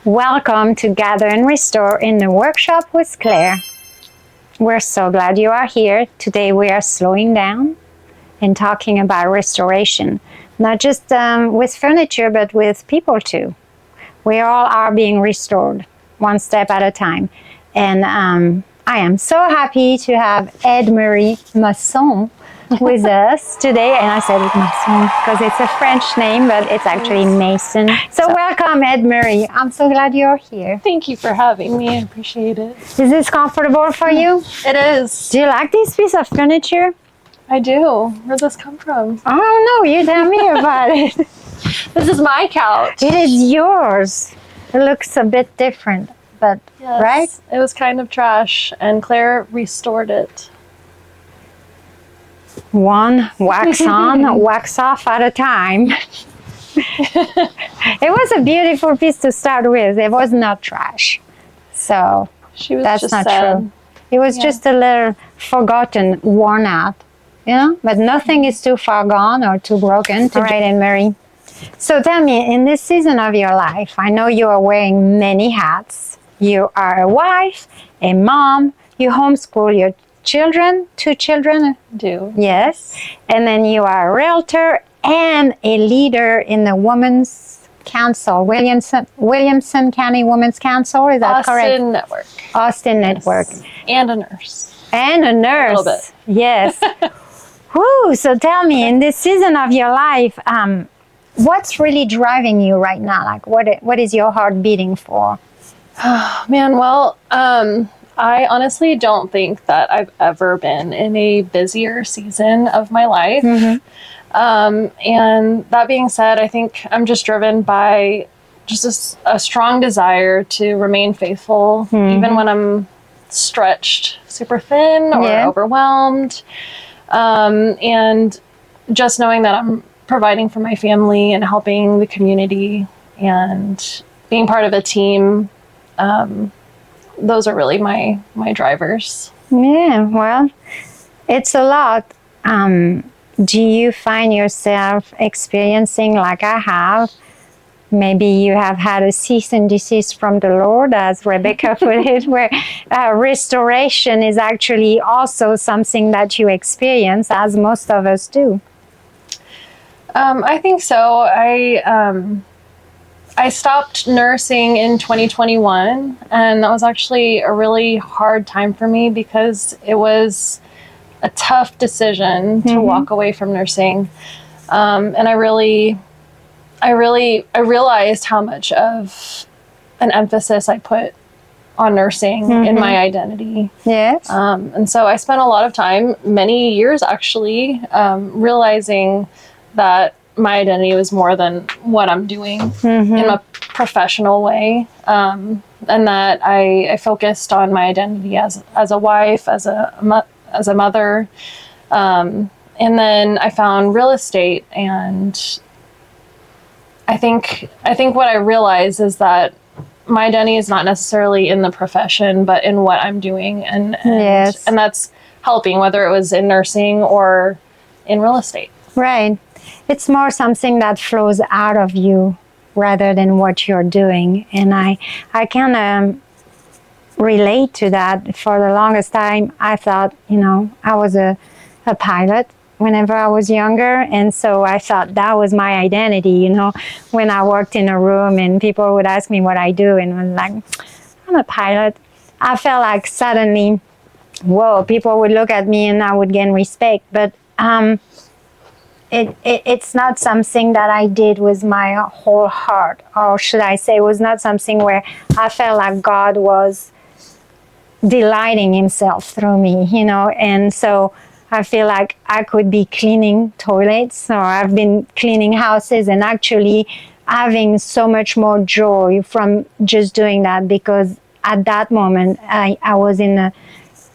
Welcome to Gather and Restore in the workshop with Claire. We're so glad you are here. Today we are slowing down and talking about restoration, not just with furniture, but with people too. We all are being restored, one step at a time. And I am so happy to have EdMarie Mason with us today. And I said Mason because it's a French name, but it's actually Mason. So welcome, EdMarie. I'm so glad you're here. Thank you for having me. I appreciate it. Is this comfortable for you? It is. Do you like this piece of furniture? I do. Where'd this come from? I don't know. You tell me about it. This is my couch. It is yours. It looks a bit different, but Yes. right? It was kind of trash, and Claire restored it. One wax on, wax off at a time. It was a beautiful piece to start with. It was not trash. So She was that's just not sad. true. It was just a little forgotten, worn out. You know? But nothing is too far gone or too broken. All right, EdMarie. So tell me, in this season of your life, I know you are wearing many hats. You are a wife, a mom, you homeschool your children, 2 children. Do. Yes. And then you are a realtor and a leader in the Women's Council, Williamson County Women's Council. Is that correct? Austin Network. Austin Network. And a nurse. And a nurse. A little bit. Yes. Woo, so tell me, in this season of your life, what's really driving you right now? Like, what is your heart beating for? Man, well, I honestly don't think that I've ever been in a busier season of my life. And that being said, I think I'm just driven by just a strong desire to remain faithful, even when I'm stretched super thin or overwhelmed. And just knowing that I'm providing for my family and helping the community and being part of a team, those are really my drivers. Yeah, well, it's a lot. Do you find yourself experiencing, like I have, maybe you have had a cease and desist from the Lord, as Rebecca put it, where restoration is actually also something that you experience, as most of us do? I think so. I stopped nursing in 2021, and that was actually a really hard time for me because it was a tough decision to walk away from nursing. And I realized how much of an emphasis I put on nursing in my identity. Yes. And so I spent a lot of time, many years actually, realizing that my identity was more than what I'm doing in a professional way. And that I focused on my identity as a wife, as a mother. And then I found real estate, and I think what I realized is that my identity is not necessarily in the profession, but in what I'm doing. And that's helping, whether it was in nursing or in real estate. Right. It's more something that flows out of you rather than what you're doing. And I kind of relate to that. For the longest time, I thought, I was a pilot whenever I was younger. And so I thought that was my identity, when I worked in a room and people would ask me what I do, and I was like, I'm a pilot. I felt like suddenly, whoa, people would look at me and I would gain respect. But it's not something that I did with my whole heart, or should I say, it was not something where I felt like God was delighting himself through me, and so I feel like I could be cleaning toilets, or I've been cleaning houses, and actually having so much more joy from just doing that, because at that moment I was in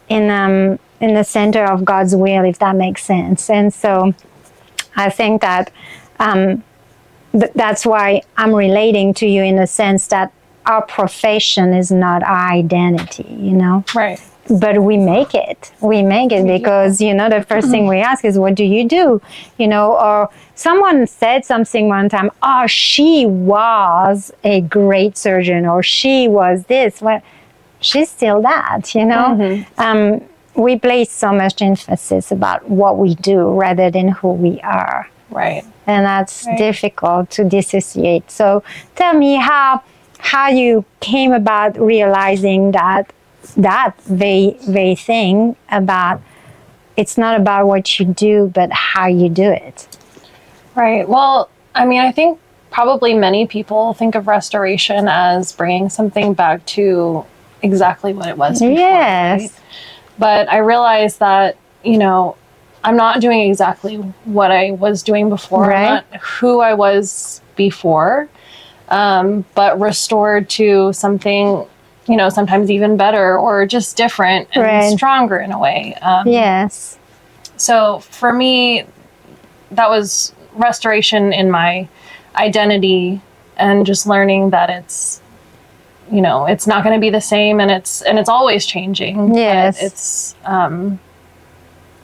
the center of God's will, if that makes sense. And so I think that that's why I'm relating to you, in the sense that our profession is not our identity, Right. but we make it. We make it because, you know, the first thing we ask is, what do you do? You know, or someone said something one time, oh, she was a great surgeon, or she was this. Well, she's still that, you know. We place so much emphasis about what we do rather than who we are. Right. And that's difficult to dissociate. So tell me how you came about realizing that very thing about, it's not about what you do, but how you do it. Right. Well, I mean, I think probably many people think of restoration as bringing something back to exactly what it was before. Yes. Right? But I realized that, you know, I'm not doing exactly what I was doing before. Right. I'm not who I was before, but restored to something, you know, sometimes even better or just different and stronger in a way. Yes. So for me, that was restoration in my identity and just learning that it's, you know, it's not going to be the same, and it's always changing. Yes. But it's,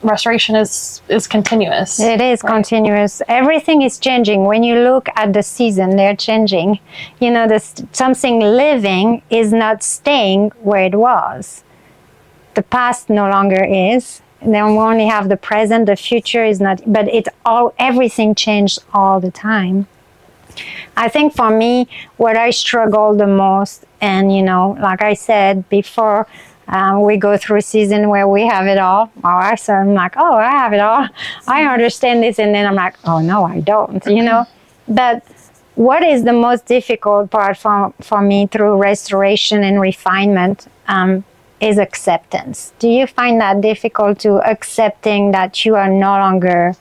restoration is continuous. It is continuous. Everything is changing. When you look at the season, they're changing. You know, something living is not staying where it was. The past no longer is. And then we only have the present. The future is not. But everything changed all the time. I think for me, what I struggle the most, and you know, like I said before, we go through a season where we have it all. So I'm like, oh, I have it all. I understand this. And then I'm like, oh, no, I don't, you know. But what is the most difficult part for me through restoration and refinement is acceptance. Do you find that difficult, to accepting that you are no longer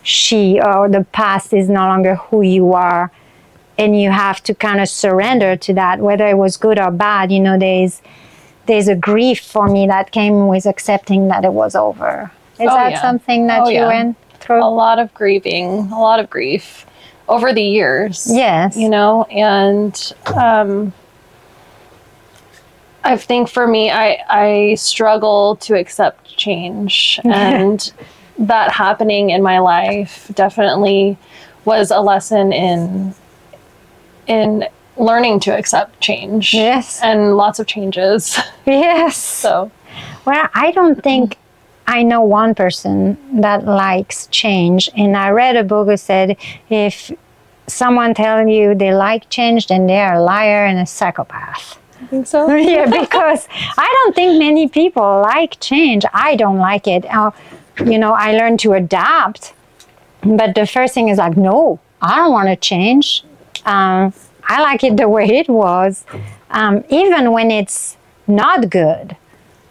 she, or the past is no longer who you are, and you have to kind of surrender to that, whether it was good or bad? You know, there's a grief for me that came with accepting that it was over. Is that something that you went through? A lot of grieving, a lot of grief over the years. Yes. You know, and I think for me, I struggle to accept change, and that happening in my life definitely was a lesson in learning to accept change. Yes. And lots of changes. Yes. So, well, I don't think I know one person that likes change. And I read a book that said, if someone tells you they like change, then they are a liar and a psychopath. I think so. Yeah, because I don't think many people like change. I don't like it. You know, I learned to adapt. But the first thing is like, no, I don't want to change. I like it the way it was. Even when it's not good,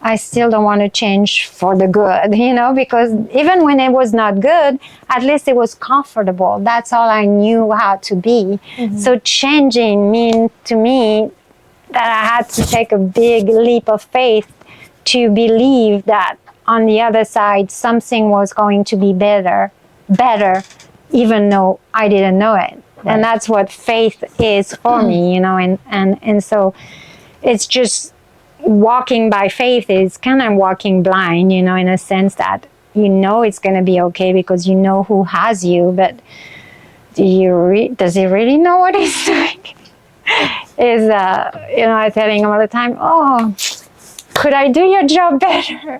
I still don't want to change for the good, you know, because even when it was not good, at least it was comfortable. That's all I knew how to be. So changing means to me that I had to take a big leap of faith to believe that on the other side, something was going to be better, even though I didn't know it. Right. And that's what faith is for me, you know, and so it's just walking by faith is kind of walking blind, you know, in a sense that you know it's going to be okay because you know who has you, but does he really know what he's doing? You know, I'm telling him all the time, oh, could I do your job better?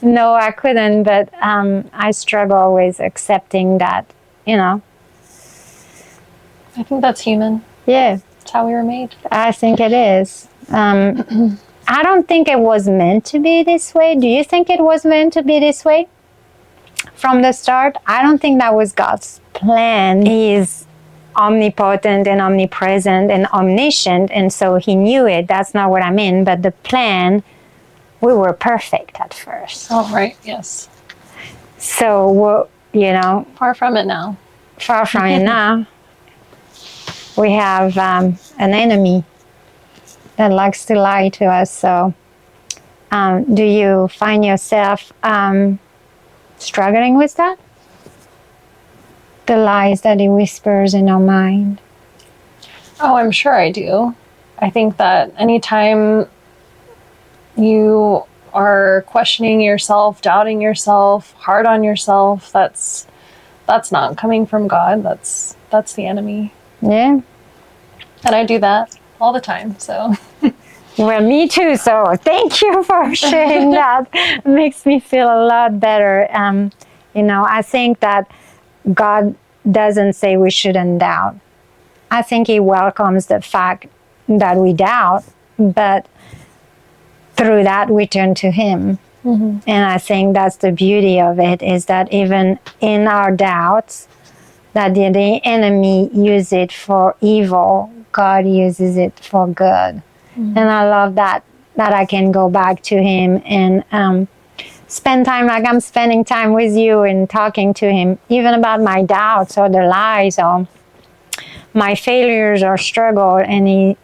No, I couldn't, but I struggle with accepting that, you know. I think that's human. Yeah. It's how we were made. I think it is. I don't think it was meant to be this way. Do you think it was meant to be this way from the start? I don't think that was God's plan. He is omnipotent and omnipresent and omniscient, and so he knew it. That's not what I mean. But the plan, we were perfect at first. Oh, right. Yes. So, you know. Far from it now. Far from it now. We have an enemy that likes to lie to us. So do you find yourself struggling with that? The lies that he whispers in our mind. Oh, I'm sure I do. I think that anytime, you are questioning yourself, doubting yourself, hard on yourself, that's not coming from God. That's the enemy. Yeah. And I do that all the time. So Well, me too. So thank you for sharing that. It makes me feel a lot better. I think that God doesn't say we shouldn't doubt. I think He welcomes the fact that we doubt, but through that we turn to Him. Mm-hmm. And I think that's the beauty of it, is that even in our doubts, that the enemy uses it for evil, God uses it for good. Mm-hmm. And I love that I can go back to Him and spend time like I'm spending time with you and talking to Him, even about my doubts or the lies or my failures or struggle, and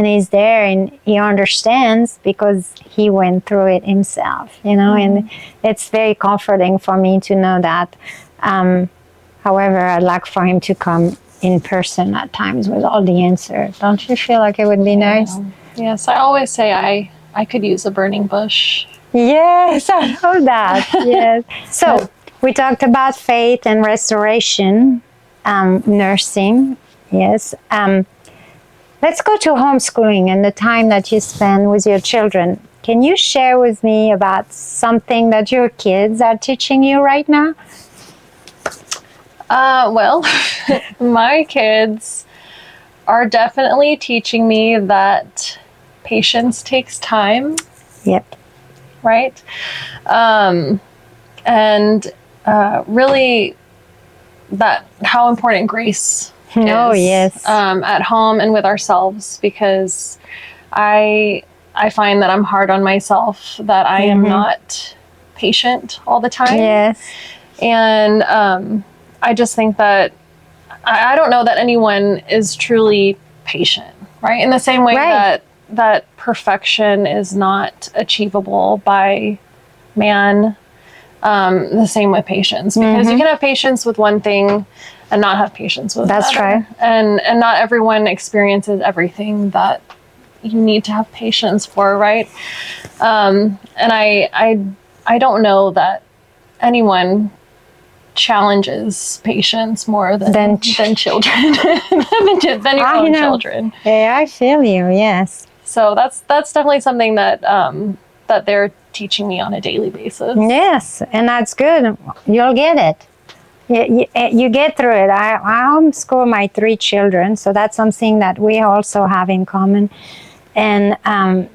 He's there and He understands because He went through it Himself, Mm-hmm. And it's very comforting for me to know that. However, I'd like for Him to come in person at times with all the answers. Don't you feel like it would be nice? Yes, I always say I could use a burning bush. Yes, I love that. Yes. So we talked about faith and restoration, nursing. Yes. Let's go to homeschooling and the time that you spend with your children. Can you share with me about something that your kids are teaching you right now? Well, my kids are definitely teaching me that patience takes time. Yep. Right? And really that how important grace is. Oh, yes. At home and with ourselves, because I find that I'm hard on myself, that I am not patient all the time. Yes. And I just think that I don't know that anyone is truly patient, right? In the same way that perfection is not achievable by man, the same with patience, because you can have patience with one thing and not have patience with That's another. right. And not everyone experiences everything that you need to have patience for, right? And I don't know that anyone challenges patience more than children, than your own children. Yeah, I feel you. Yes. So that's definitely something that that they're teaching me on a daily basis. Yes, and that's good. You'll get it. You get through it. I homeschool my 3 children, so that's something that we also have in common. And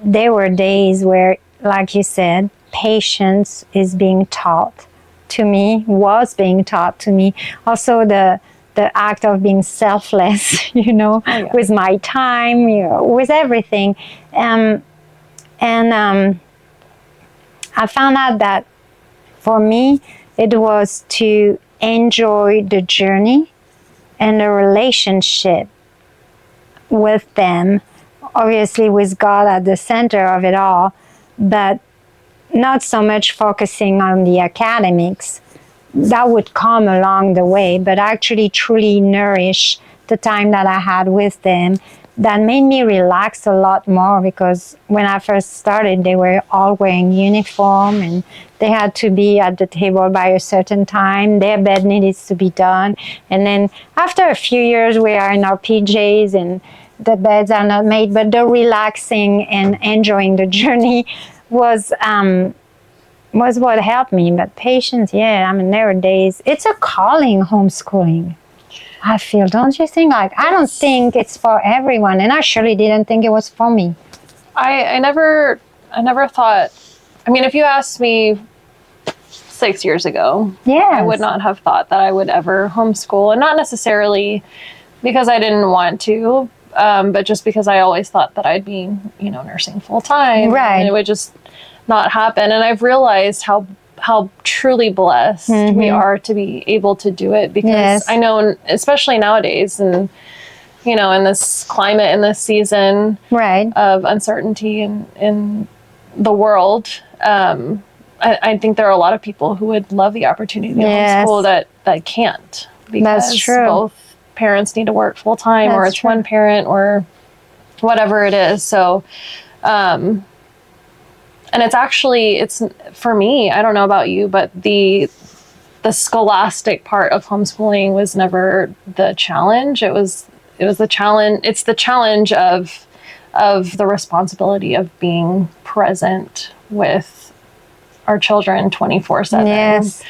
there were days where, like you said, patience is being taught to me, was being taught to me. Also the act of being selfless, with my time, with everything. And I found out that for me, it was to enjoy the journey and the relationship with them, obviously with God at the center of it all, but not so much focusing on the academics. That would come along the way, but actually truly nourish the time that I had with them. That made me relax a lot more, because when I first started, they were all wearing uniform and they had to be at the table by a certain time. Their bed needed to be done. And then after a few years, we are in our PJs and the beds are not made, but the relaxing and enjoying the journey was what helped me. But patience, there were days. It's a calling, homeschooling. I feel, don't you think? Like, I don't think it's for everyone, and I surely didn't think it was for me. I never thought. I mean, if you asked me 6 years ago, I would not have thought that I would ever homeschool, and not necessarily because I didn't want to, but just because I always thought that I'd be, nursing full time, and it would just not happen. And I've realized how truly blessed we are to be able to do it, because I know, especially nowadays, and in this climate, in this season of uncertainty in the world, I think there are a lot of people who would love the opportunity to homeschool that can't, because both parents need to work full time, or it's one parent, or whatever it is. So And it's actually, it's for me, I don't know about you, but the scholastic part of homeschooling was never the challenge. It was the challenge. It's the challenge of the responsibility of being present with our children 24/7. Yes.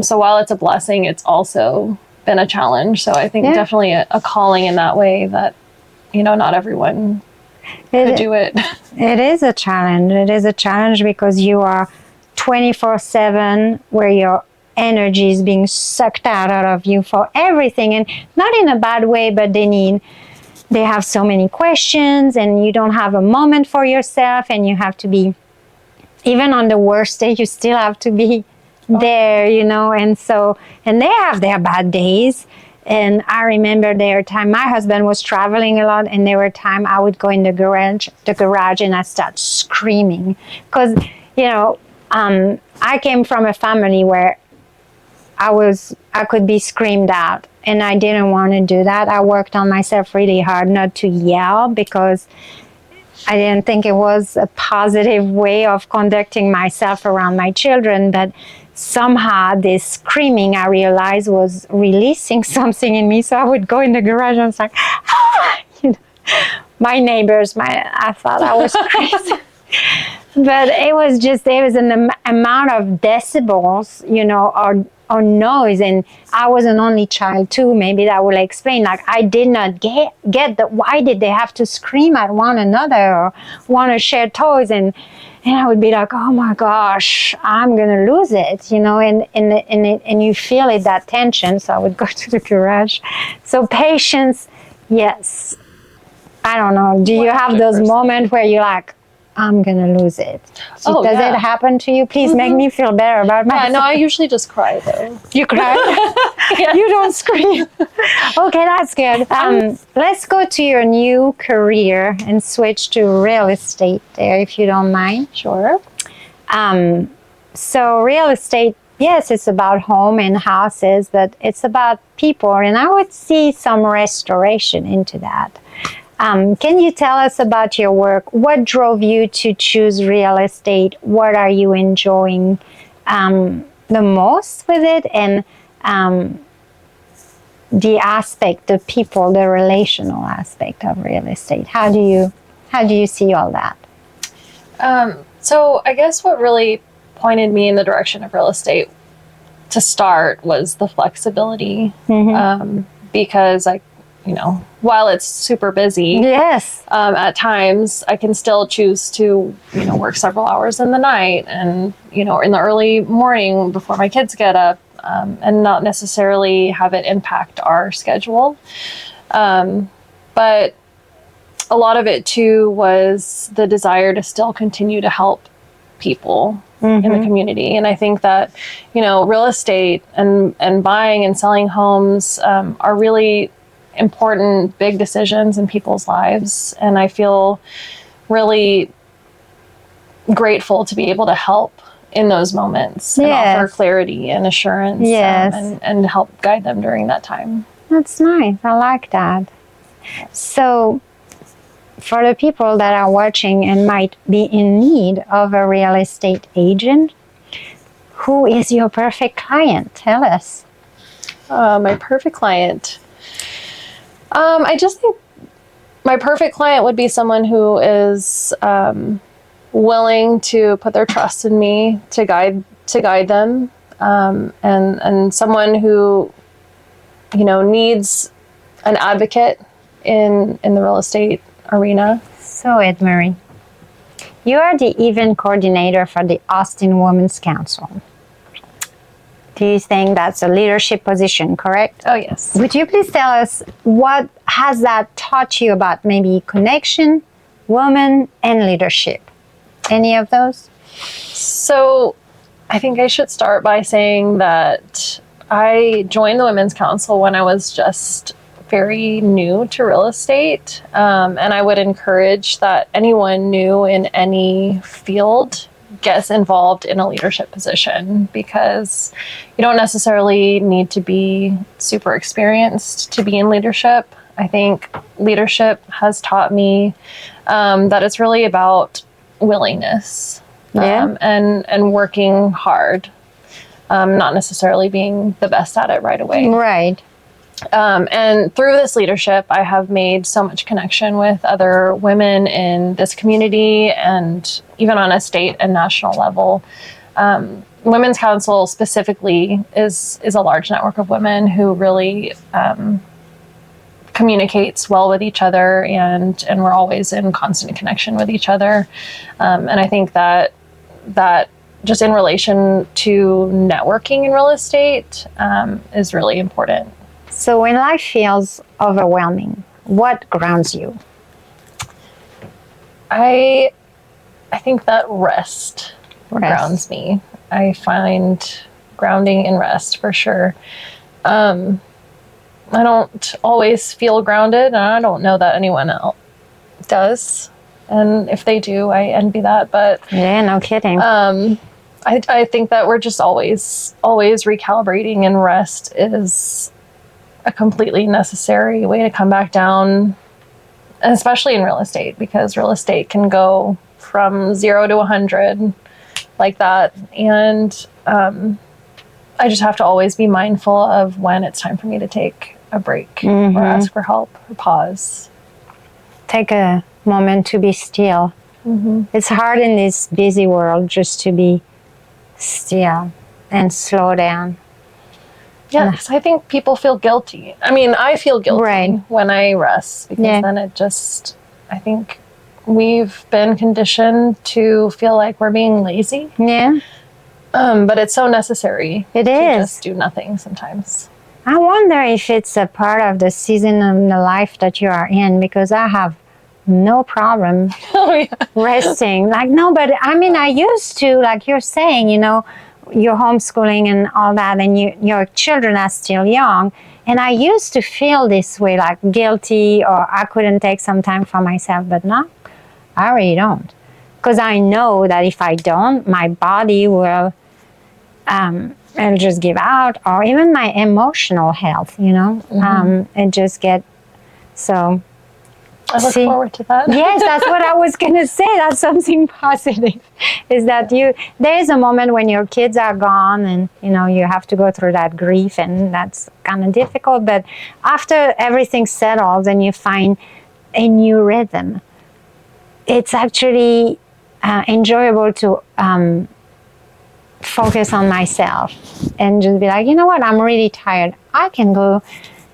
So while it's a blessing, it's also been a challenge. So I think definitely a calling in that way that, not everyone could do it. It is a challenge. It is a challenge because you are 24/7 where your energy is being sucked out of you for everything, and not in a bad way, but they have so many questions and you don't have a moment for yourself, and you have to be, even on the worst day, you still have to be there, and they have their bad days. And I remember there were time my husband was traveling a lot, and there were time I would go in the garage and I start screaming because, I came from a family where I could be screamed out, and I didn't want to do that. I worked on myself really hard not to yell because I didn't think it was a positive way of conducting myself around my children. But somehow this screaming, I realized, was releasing something in me. So I would go in the garage and I was like, my neighbors, I thought I was crazy. But it was an amount of decibels, or noise, and I was an only child too. Maybe that will explain. Like, I did not get why did they have to scream at one another or want to share toys, and I would be like, oh my gosh, I'm gonna lose it, and you feel it, that tension. So I would go to the garage. So patience, yes. I don't know. Do you have those moments where you're like, I'm gonna lose it? Does it happen to you? Please make me feel better about myself. Yeah, no, I usually just cry though. You cry? Yes. You don't scream. Okay, that's good. Let's go to your new career and switch to real estate there, if you don't mind. Sure. So real estate, yes, it's about home and houses, but it's about people, and I would see some restoration into that. Can you tell us about your work? What drove you to choose real estate? What are you enjoying the most with it? And the aspect, the people, the relational aspect of real estate. How do you see all that? So I guess what really pointed me in the direction of real estate to start was the flexibility, because while it's super busy, yes, at times I can still choose to, work several hours in the night and, in the early morning before my kids get up, and not necessarily have it impact our schedule. But a lot of it too was the desire to still continue to help people in the community. And I think that, real estate and buying and selling homes are really important, big decisions in people's lives. And I feel really grateful to be able to help in those moments and offer clarity and assurance, and help guide them during that time. That's nice. I like that. So for the people that are watching and might be in need of a real estate agent, who is your perfect client? Tell us. My perfect client. I just think my perfect client would be someone who is willing to put their trust in me to guide them, and someone who needs an advocate in the real estate arena. So, EdMarie, you are the event coordinator for the Austin Women's Council. Do you think that's a leadership position, correct? Oh, yes. Would you please tell us what has that taught you about maybe connection, women, and leadership? Any of those? So I think I should start by saying that I joined the Women's Council when I was just very new to real estate. And I would encourage that anyone new in any field gets involved in a leadership position, because you don't necessarily need to be super experienced to be in leadership. I think leadership has taught me that it's really about willingness. and working hard, not necessarily being the best at it right away. Right. And through this leadership, I have made so much connection with other women in this community, and even on a state and national level. Women's Council specifically is a large network of women who really communicates well with each other, and we're always in constant connection with each other. And I think that just in relation to networking in real estate is really important. So when life feels overwhelming, what grounds you? I think that rest grounds me. I find grounding in rest for sure. I don't always feel grounded, and I don't know that anyone else does. And if they do, I envy that. But yeah, no kidding. I think that we're just always recalibrating, and rest is a completely necessary way to come back down, and especially in real estate, because real estate can go from 0 to 100 like that. And I just have to always be mindful of when it's time for me to take a break or ask for help or pause. Take a moment to be still. It's hard in this busy world just to be still and slow down. Yes, I think people feel guilty. I mean, I feel guilty when I rest, because then it just, I think we've been conditioned to feel like we're being lazy. Yeah. But it's so necessary. It to is. just do nothing sometimes. I wonder if it's a part of the season of the life that you are in, because I have no problem resting. Like, no, but I mean, I used to, like you're saying, you know, you're homeschooling and all that, and your children are still young. And I used to feel this way, like guilty, or I couldn't take some time for myself, but now I really don't. Because I know that if I don't, my body will it'll just give out, or even my emotional health, you know, it just get, so. I look forward to that. Yes, that's what I was going to say. That's something positive, is that there is a moment when your kids are gone, and, you know, you have to go through that grief, and that's kind of difficult. But after everything settles and you find a new rhythm, it's actually enjoyable to focus on myself and just be like, you know what, I'm really tired. I can go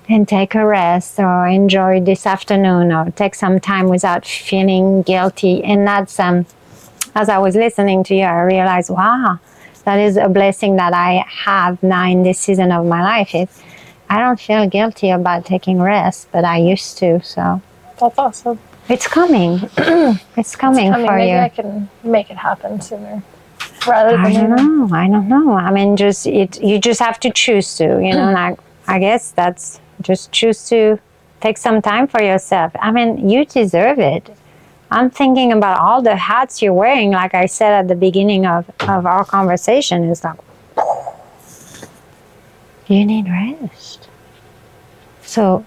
and take a rest, or enjoy this afternoon, or take some time without feeling guilty. And that's, as I was listening to you, I realized, wow, that is a blessing that I have now in this season of my life. I don't feel guilty about taking rest, but I used to, so. That's awesome. It's coming. It's coming for Maybe you. I can make it happen sooner. Rather than I don't know. I mean, you just have to choose to, you know, like, I guess that's, just choose to take some time for yourself. I mean, you deserve it. I'm thinking about all the hats you're wearing, like I said at the beginning of our conversation. It's like, you need rest. So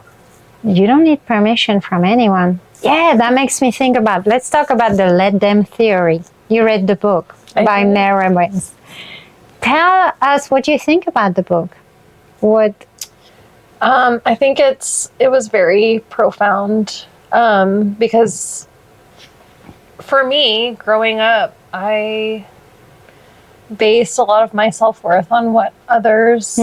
you don't need permission from anyone. Yeah, that makes me think about, let's talk about the let them theory. You read the book by EdMarie Mason. Tell us what you think about the book. I think it was very profound, because for me, growing up, I based a lot of my self-worth on what others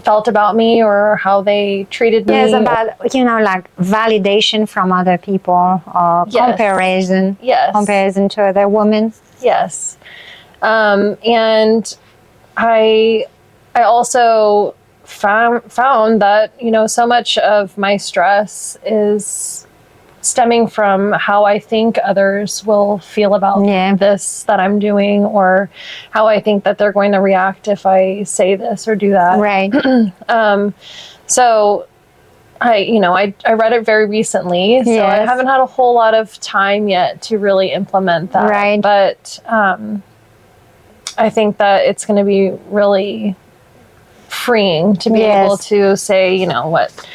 felt about me, or how they treated me. Yes, about, you know, like validation from other people, or comparison to other women. Yes. And I also found that, you know, so much of my stress is stemming from how I think others will feel about this that I'm doing, or how I think that they're going to react if I say this or do that. Right. So I read it very recently, so I haven't had a whole lot of time yet to really implement that. Right. But I think that it's going to be really freeing to be able to say, you know what,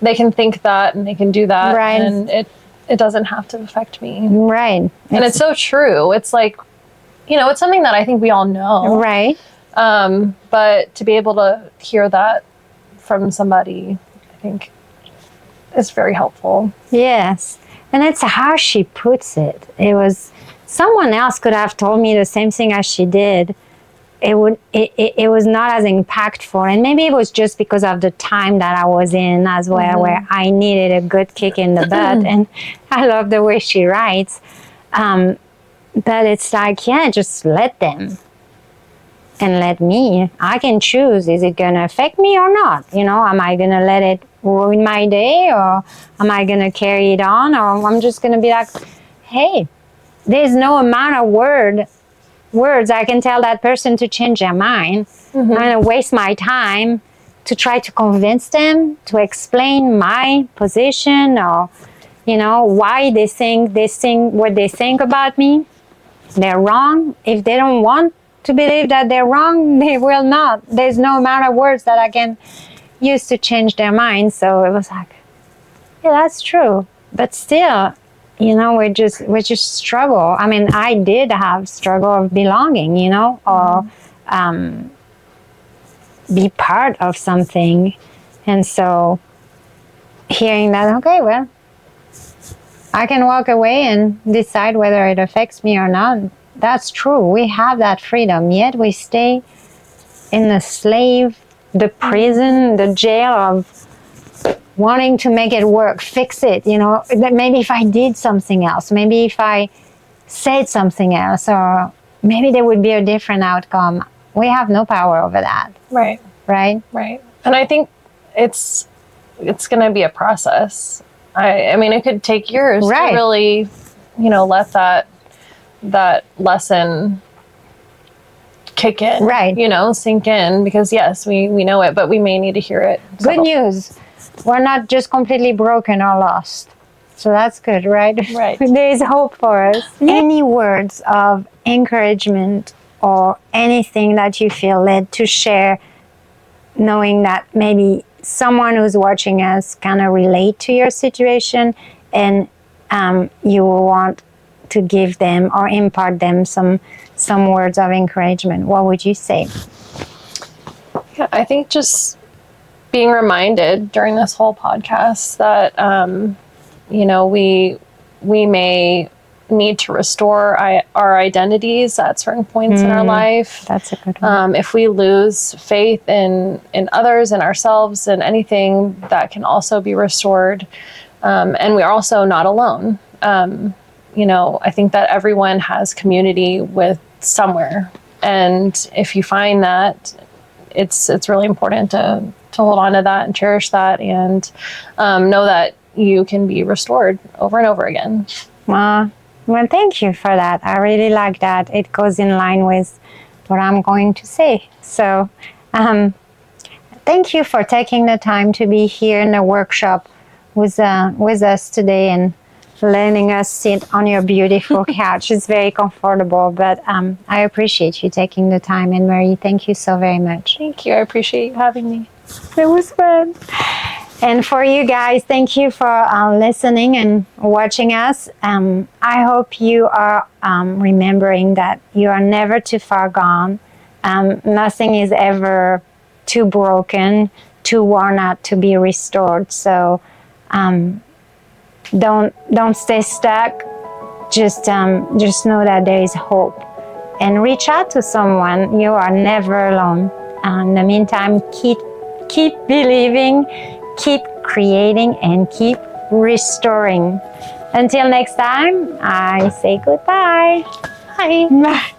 they can think that and they can do that, and it doesn't have to affect me. Right. And it's so true. It's like, it's something that I think we all know. Right. But to be able to hear that from somebody, I think is very helpful. Yes. And it's how she puts it. It was someone else could have told me the same thing as she did. It was not as impactful, and maybe it was just because of the time that I was in as well, where I needed a good kick in the butt. And I love the way she writes, but it's like, just let them and let me. I can choose, is it going to affect me or not? Am I going to let it ruin my day, or am I going to carry it on, or I'm just going to be like, hey, there's no amount of words I can tell that person to change their mind. I'm going to waste my time to try to convince them, to explain my position, or why they think what they think about me. They're wrong. If they don't want to believe that they're wrong, they will not. There's no amount of words that I can use to change their mind. So it was like, yeah, that's true, but still, we just struggle. I mean, I did have struggle of belonging, or be part of something. And so hearing that, okay, well, I can walk away and decide whether it affects me or not. That's true. We have that freedom, yet we stay in the prison, the jail of wanting to make it work, fix it, that maybe if I did something else, maybe if I said something else, or maybe there would be a different outcome. We have no power over that. Right. Right? Right. And I think it's going to be a process. I mean, it could take years to really, let that lesson kick in, right? Sink in, because yes, we know it, but we may need to hear it. Good news. We're not just completely broken or lost. So that's good, right? Right. There's hope for us. Any words of encouragement or anything that you feel led to share, knowing that maybe someone who's watching us kind of relate to your situation, and you will want to give them or impart them some words of encouragement, what would you say? Yeah, I think just being reminded during this whole podcast that, we may need to restore our identities at certain points in our life. That's a good one. If we lose faith in others and ourselves and anything, that can also be restored. And we are also not alone. I think that everyone has community with somewhere. And if you find that, it's really important to hold on to that and cherish that, and know that you can be restored over and over again. Well, thank you for that. I really like that. It goes in line with what I'm going to say. So thank you for taking the time to be here in the workshop with us today and letting us sit on your beautiful couch. It's very comfortable, but I appreciate you taking the time. And EdMarie, thank you so very much. Thank you. I appreciate you having me. It was fun. And for you guys, thank you for listening and watching us. I hope you are remembering that you are never too far gone. Nothing is ever too broken, too worn out to be restored. So don't stay stuck. Just know that there is hope, and reach out to someone. You are never alone. In the meantime, keep believing, keep creating, and keep restoring. Until next time, I say goodbye. Bye. Bye.